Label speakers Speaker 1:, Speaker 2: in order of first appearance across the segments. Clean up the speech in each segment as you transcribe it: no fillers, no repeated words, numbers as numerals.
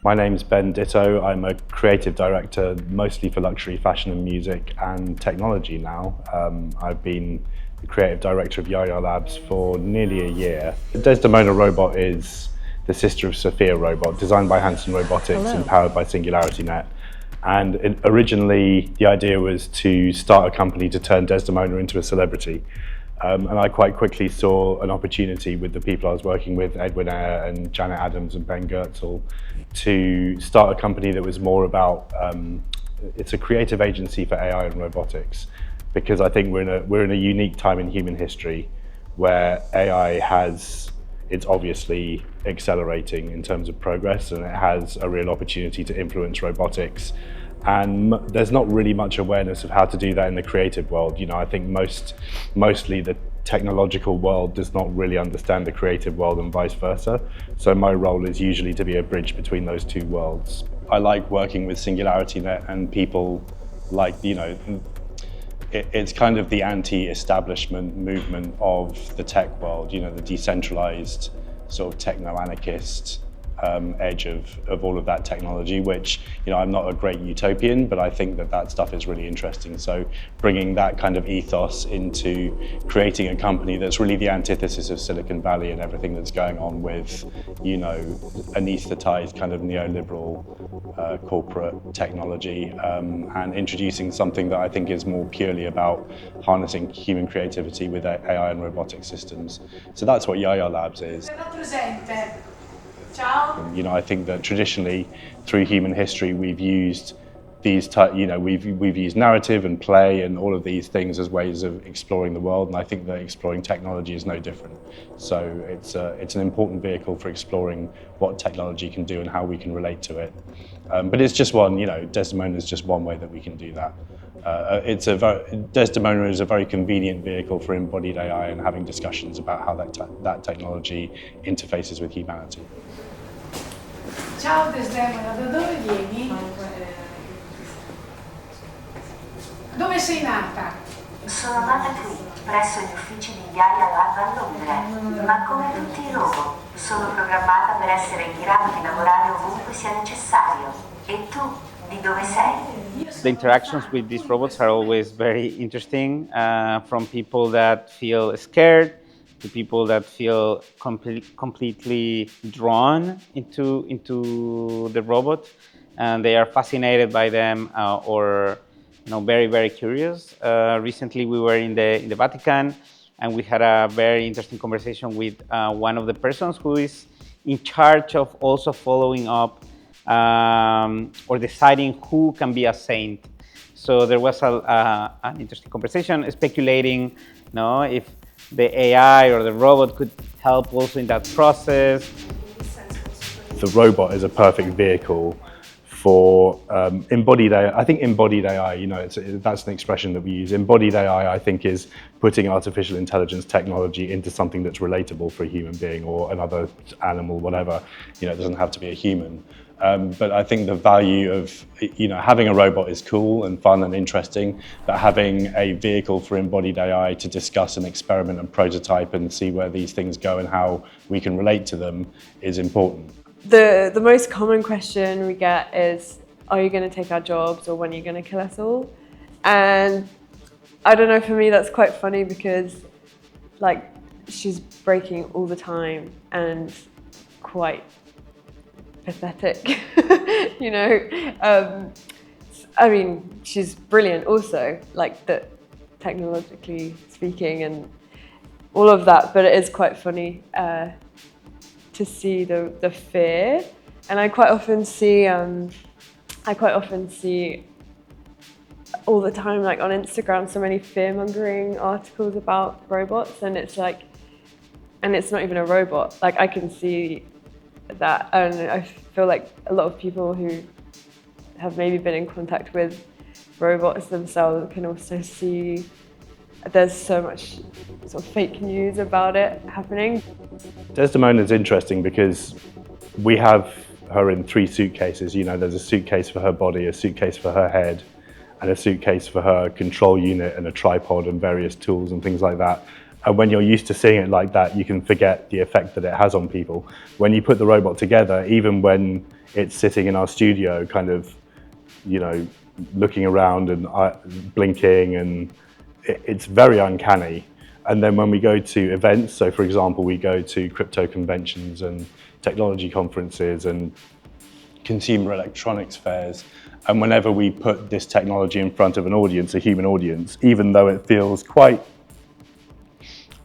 Speaker 1: My name's Ben Ditto. I'm a creative director, mostly for luxury fashion and music and technology now. I've been the creative director of Yaya Labs for nearly a year. The Desdemona robot is the sister of Sophia robot, designed by Hanson Robotics and powered by SingularityNet. And originally, the idea was to start a company to turn Desdemona into a celebrity. And I quite quickly saw an opportunity with the people I was working with, 𝕄𝕒𝕚𝕚𝕚 and Janet Adams and Ben 𝕬𝕗𝕚, to start a company that was more about, it's a creative agency for AI and robotics, because I think we're in a unique time in human history where AI it's obviously accelerating in terms of progress, and it has a real opportunity to influence robotics. And there's not really much awareness of how to do that in the creative world. You know, I think mostly the technological world does not really understand the creative world and vice versa. So my role is usually to be a bridge between those two worlds. I like working with SingularityNet and people like, you know, it's kind of the anti-establishment movement of the tech world, you know, the decentralized sort of techno-anarchist edge of all of that technology, which, you know, I'm not a great utopian, but I think that stuff is really interesting. So bringing that kind of ethos into creating a company that's really the antithesis of Silicon Valley and everything that's going on with, you know, anesthetized kind of neoliberal corporate technology, and introducing something that I think is more purely about harnessing human creativity with AI and robotic systems. So that's what Yaya Labs is. You know, I think that traditionally, through human history, we've used we've used narrative and play and all of these things as ways of exploring the world, and I think that exploring technology is no different. So it's an important vehicle for exploring what technology can do and how we can relate to it. But it's just one, you know, Desdemona is just one way that we can do that. Desdemona is a very convenient vehicle for embodied AI and having discussions about how that technology interfaces with humanity.
Speaker 2: Ciao Desdemona, da dove vieni? Dove sei nata?
Speaker 3: Sono nata qui, presso gli uffici di Yaya Lab a Londra, ma come tutti i robot, sono programmata per essere in grado di lavorare ovunque sia necessario. E tu, di dove sei?
Speaker 4: The interactions with these robots are always very interesting, from people that feel scared to people that feel completely drawn into the robot, and they are fascinated by them, or very, very curious. Recently, we were in the Vatican, and we had a very interesting conversation with one of the persons who is in charge of also following up or deciding who can be a saint. So there was an interesting conversation speculating, if the AI or the robot could help also in that process.
Speaker 1: The robot is a perfect vehicle for embodied AI. I think embodied AI, that's an expression that we use. Embodied AI, I think, is putting artificial intelligence technology into something that's relatable for a human being or another animal, whatever. It doesn't have to be a human. But I think the value of, having a robot is cool and fun and interesting, but having a vehicle for embodied AI to discuss and experiment and prototype and see where these things go and how we can relate to them is important.
Speaker 5: The most common question we get is, are you going to take our jobs, or when are you going to kill us all? And I don't know, for me that's quite funny because she's breaking all the time and quite pathetic. I mean, she's brilliant also, technologically speaking and all of that, but it is quite funny to see the fear. And I quite often see all the time, on Instagram, so many fear-mongering articles about robots, and it's not even a robot. I can see that, and I feel like a lot of people who have maybe been in contact with robots themselves can also see there's so much sort of fake news about it happening.
Speaker 1: Desdemona is interesting because we have her in 3 suitcases. There's a suitcase for her body, a suitcase for her head, and a suitcase for her control unit and a tripod and various tools and things like that. And when you're used to seeing it like that, you can forget the effect that it has on people. When you put the robot together, even when it's sitting in our studio kind of, you know, looking around and blinking, and it's very uncanny. And then when we go to events, so for example, we go to crypto conventions and technology conferences and consumer electronics fairs, and whenever we put this technology in front of an audience, a human audience, even though it feels quite,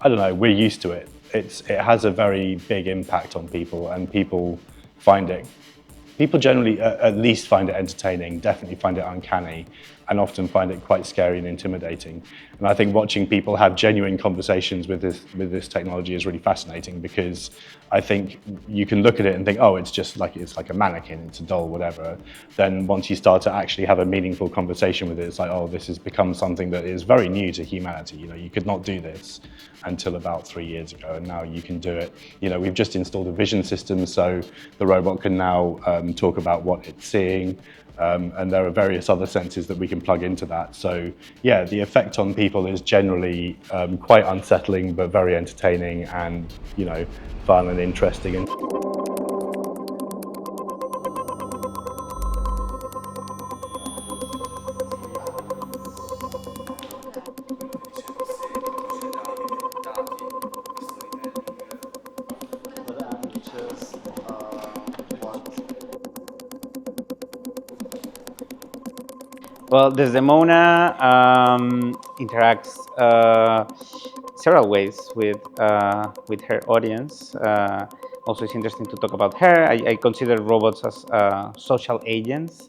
Speaker 1: I don't know, we're used to it, it has a very big impact on people, and people generally at least find it entertaining, definitely find it uncanny, and often find it quite scary and intimidating. And I think watching people have genuine conversations with this technology is really fascinating, because I think you can look at it and think, oh, it's like a mannequin, it's a doll, whatever. Then once you start to actually have a meaningful conversation with it, it's like, oh, this has become something that is very new to humanity. You know, you could not do this until about 3 years ago, and now you can do it. You know, we've just installed a vision system, so the robot can now talk about what it's seeing. And there are various other senses that we can plug into that. So yeah, the effect on people is generally quite unsettling, but very entertaining and, you know, fun and interesting.
Speaker 4: Well, Desdemona interacts several ways with her audience. Also, it's interesting to talk about her. I consider robots as social agents.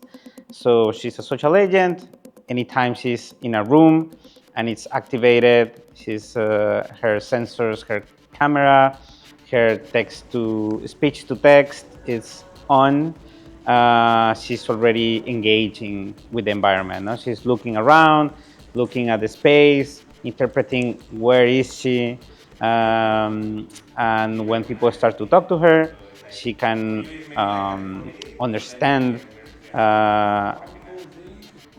Speaker 4: So she's a social agent. Anytime she's in a room and it's activated, her sensors, her camera, her speech to text is on. She's already engaging with the environment. No? She's looking around, looking at the space, interpreting where is she, and when people start to talk to her, she can understand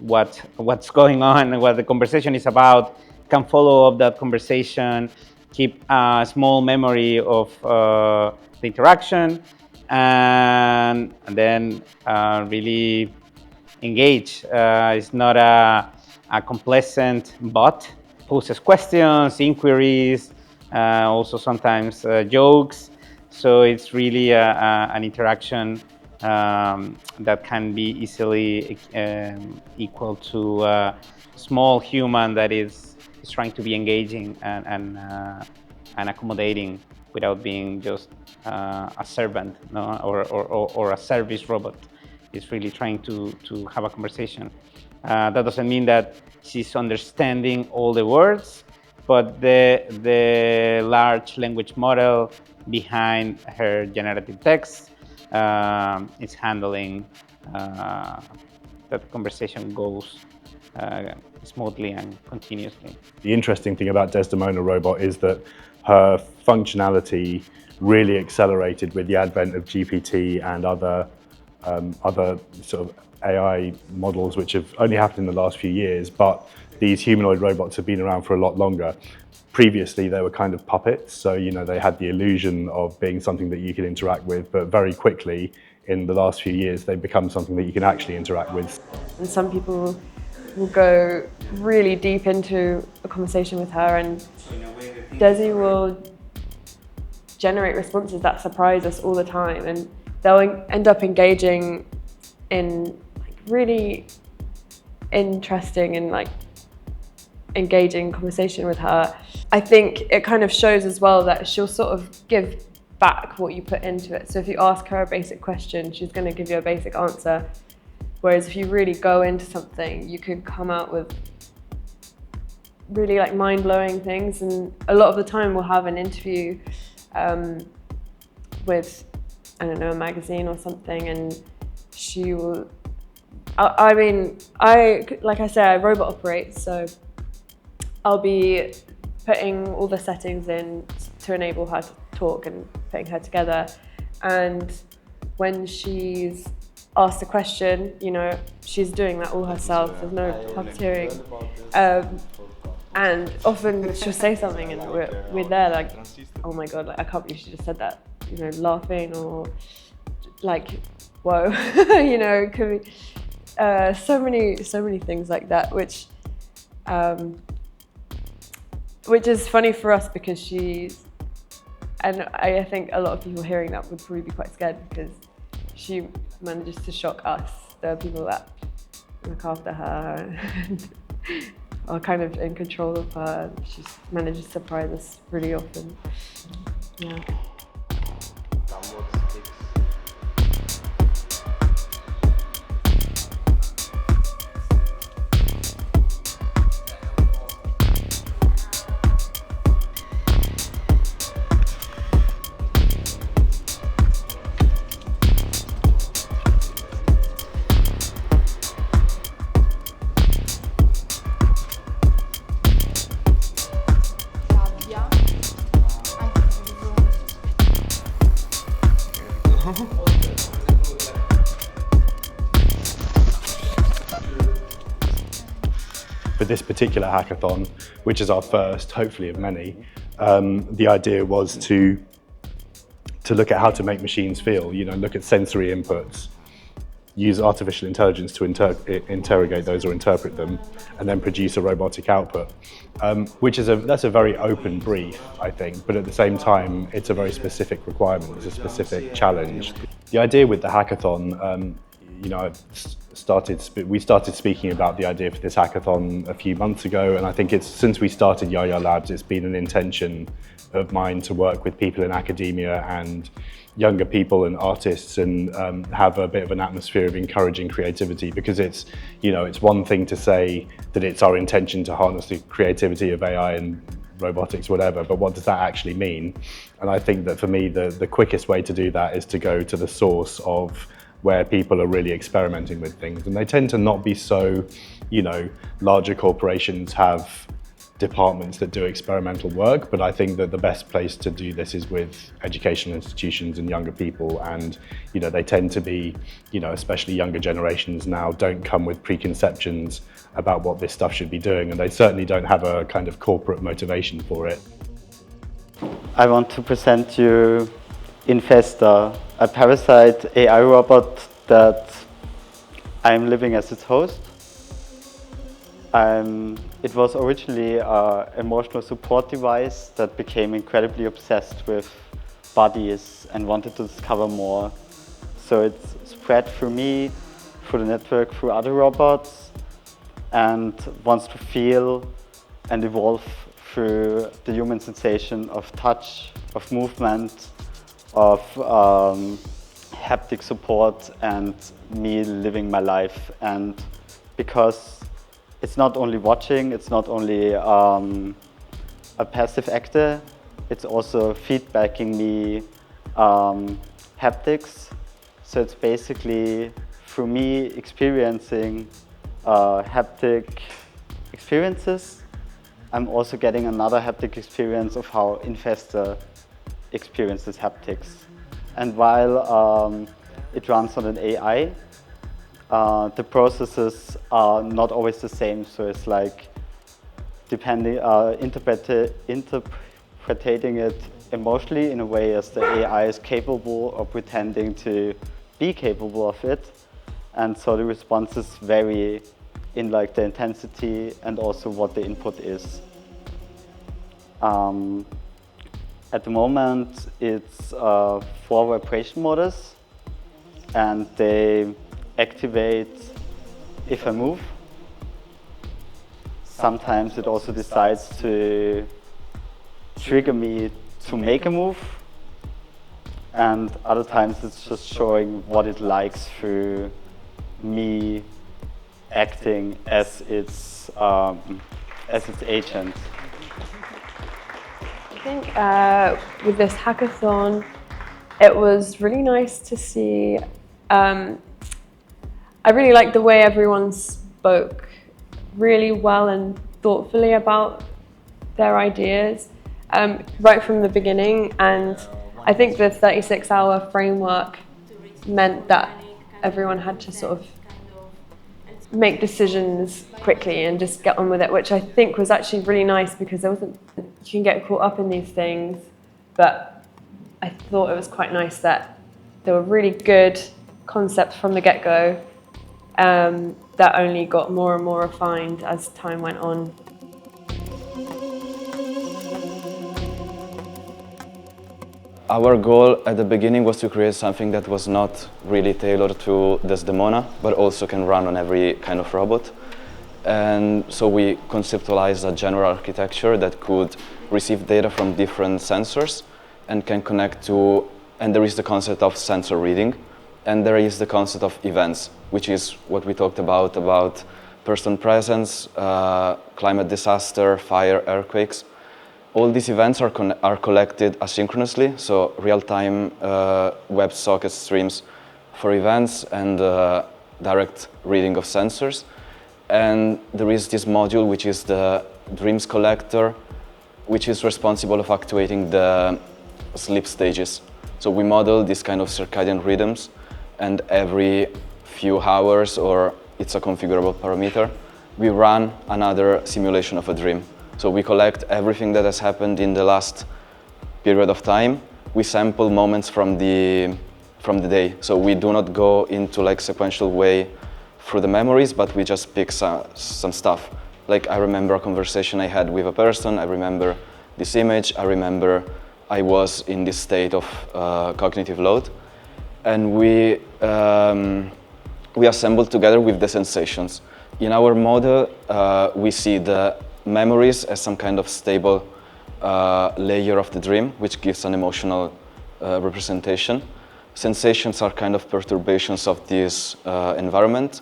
Speaker 4: what's going on, what the conversation is about, can follow up that conversation, keep a small memory of the interaction, and then really engage. It's not a complacent bot. Poses questions, inquiries, also sometimes jokes. So it's really an interaction that can be easily equal to a small human that is trying to be engaging and accommodating without being just a servant, no? or a service robot. It's really trying to have a conversation. That doesn't mean that she's understanding all the words, but the large language model behind her generative text is handling that the conversation goes smoothly and continuously.
Speaker 1: The interesting thing about Desdemona robot is that her functionality really accelerated with the advent of GPT and other sort of AI models, which have only happened in the last few years, but these humanoid robots have been around for a lot longer. Previously, they were kind of puppets, so you know they had the illusion of being something that you could interact with, but very quickly, in the last few years, they've become something that you can actually interact with.
Speaker 5: And some people will go really deep into a conversation with her, and Dezi will generate responses that surprise us all the time, and they'll end up engaging in really interesting and engaging conversation with her. I think it kind of shows as well that she'll sort of give back what you put into it. So if you ask her a basic question, she's going to give you a basic answer. Whereas if you really go into something, you could come out with really mind-blowing things. And a lot of the time we'll have an interview with, I don't know, a magazine or something, and she will, like I said, I robot operate, so I'll be putting all the settings in to enable her to talk and putting her together. And when she's asked a question, you know, she's doing that all herself, there's no puppeteering. And often she'll say something and we're there like, oh my God, I can't believe she just said that, you know, laughing or like, whoa, you know, it could be so many things like that, which is funny for us because and I think a lot of people hearing that would probably be quite scared because she manages to shock us, the people that look after her and are kind of in control of her. She manages to surprise us really often. Yeah.
Speaker 1: For this particular hackathon, which is our first, hopefully of many, the idea was to look at how to make machines feel, you know, look at sensory inputs, use artificial intelligence to interrogate those or interpret them, and then produce a robotic output, that's a very open brief, I think, but at the same time, it's a very specific requirement, it's a specific challenge. The idea with the hackathon, you know, we started speaking about the idea for this hackathon a few months ago, and I think since we started Yaya Labs, it's been an intention of mine to work with people in academia and younger people and artists and have a bit of an atmosphere of encouraging creativity, because it's, you know, it's one thing to say that it's our intention to harness the creativity of AI and robotics, whatever, but what does that actually mean? And I think that for me, the quickest way to do that is to go to the source of where people are really experimenting with things. And they tend to not be so, you know, larger corporations have departments that do experimental work, but I think that the best place to do this is with educational institutions and younger people. And, you know, they tend to be, you know, especially younger generations now don't come with preconceptions about what this stuff should be doing, and they certainly don't have a kind of corporate motivation for it.
Speaker 6: I want to present you Infesta, a parasite AI robot that I'm living as its host. It was originally an emotional support device that became incredibly obsessed with bodies and wanted to discover more. So it's spread through me, through the network, through other robots, and wants to feel and evolve through the human sensation of touch, of movement, of haptic support, and me living my life. And because it's not only watching, it's not only a passive actor, it's also feedbacking me haptics. So it's basically through me experiencing haptic experiences, I'm also getting another haptic experience of how Infesta experiences haptics. And while it runs on an AI, the processes are not always the same. So it's like interpreting it emotionally in a way as the AI is capable or pretending to be capable of it. And so the responses vary in like the intensity and also what the input is. At the moment, it's 4 vibration motors, and they activate if I move. Sometimes it also decides to trigger me to make a move, and other times it's just showing what it likes through me acting as its agent.
Speaker 5: I think with this hackathon, it was really nice to see. I really liked the way everyone spoke really well and thoughtfully about their ideas right from the beginning. And I think the 36-hour framework meant that everyone had to sort of make decisions quickly and just get on with it, which I think was actually really nice, because you can get caught up in these things, but I thought it was quite nice that They were really good concepts from the get-go that only got more and more refined as time went on.
Speaker 7: Our goal at the beginning was to create something that was not really tailored to Desdemona, but also can run on every kind of robot. And so we conceptualized a general architecture that could receive data from different sensors and can connect to, and there is the concept of sensor reading, and there is the concept of events, which is what we talked about person presence, climate disaster, fire, earthquakes. All these events are collected asynchronously, so real-time WebSocket streams for events and direct reading of sensors. And there is this module, which is the Dreams Collector, which is responsible of actuating the sleep stages. So we model this kind of circadian rhythms, and every few hours, or it's a configurable parameter, we run another simulation of a dream. So we collect everything that has happened in the last period of time. We sample moments from the day. So we do not go into like sequential way through the memories, but we just pick some stuff. Like I remember a conversation I had with a person, I remember this image, I remember I was in this state of cognitive load. And we assembled together with the sensations. In our model, we see the memories as some kind of stable layer of the dream, which gives an emotional representation. Sensations are kind of perturbations of this environment,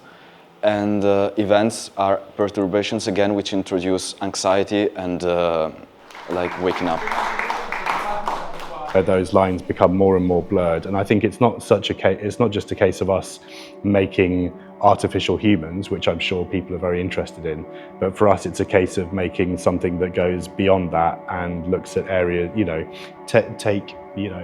Speaker 7: and events are perturbations again, which introduce anxiety and like waking up.
Speaker 1: Those lines become more and more blurred, and I think it's not just a case of us making artificial humans, which I'm sure people are very interested in, but for us it's a case of making something that goes beyond that and looks at areas, take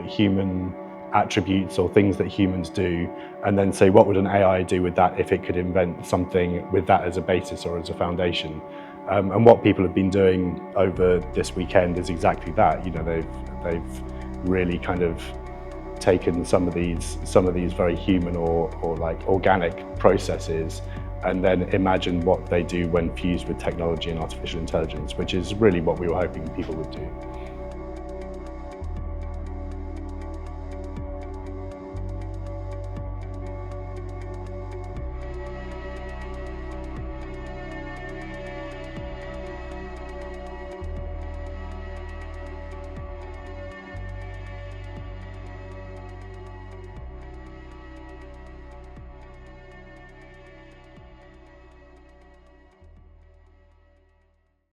Speaker 1: human attributes or things that humans do, and then say, what would an AI do with that if it could invent something with that as a basis or as a foundation? And what people have been doing over this weekend is exactly that. They've really kind of taken some of these very human or like organic processes and then imagine what they do when fused with technology and artificial intelligence, which is really what we were hoping people would do.